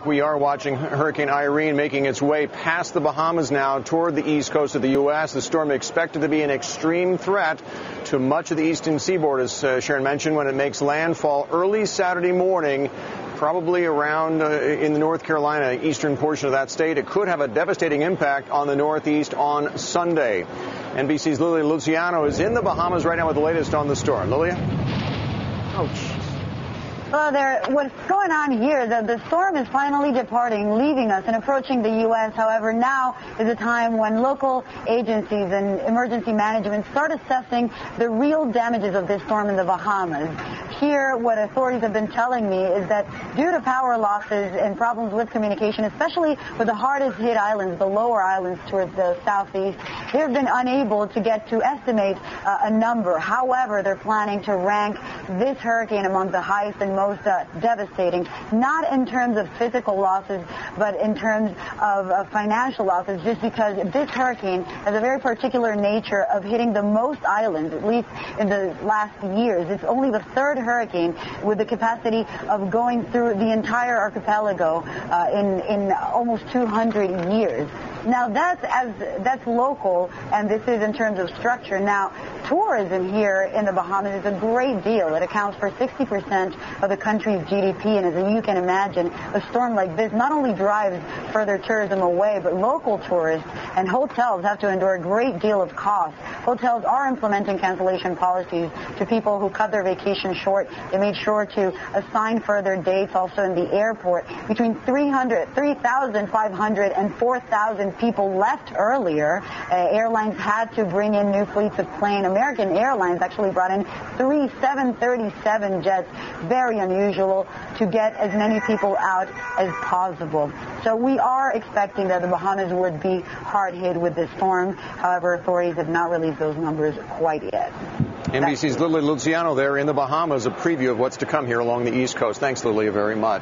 We are watching Hurricane Irene making its way past the Bahamas now toward the east coast of the U.S. The storm expected to be an extreme threat to much of the eastern seaboard, as Sharon mentioned, when it makes landfall early Saturday morning, probably around in the North Carolina eastern portion of that state. It could have a devastating impact on the Northeast on Sunday. NBC's Lilia Luciano is in the Bahamas right now with the latest on the storm. Lilia? Ouch. Well, what's going on here, the storm is finally departing, leaving us and approaching the U.S. However, now is a time when local agencies and emergency management start assessing the real damages of this storm in the Bahamas. Here, what authorities have been telling me is that due to power losses and problems with communication, especially with the hardest hit islands, the lower islands towards the southeast, they've been unable to get to estimate a number. However, they're planning to rank this hurricane among the highest and most devastating, not in terms of physical losses, but in terms of financial losses, just because this hurricane has a very particular nature of hitting the most islands, at least in the last years. It's only the third hurricane with the capacity of going through the entire archipelago in almost 200 years. Now, that's local, and this is in terms of structure. Now, tourism here in the Bahamas is a great deal. It accounts for 60% of the country's GDP, and as you can imagine, a storm like this not only drives further tourism away, but local tourists and hotels have to endure a great deal of cost. Hotels are implementing cancellation policies to people who cut their vacation short. They made sure to assign further dates also in the airport. Between 3,500 and 4,000 people left earlier. Airlines had to bring in new fleets of planes. American Airlines actually brought in 3 737 jets, very unusual, to get as many people out as possible. So we are expecting that the Bahamas would be hard hit with this storm. However, authorities have not released those numbers quite yet. NBC's Lilia Luciano there in the Bahamas, a preview of what's to come here along the East Coast. Thanks, Lilia, very much.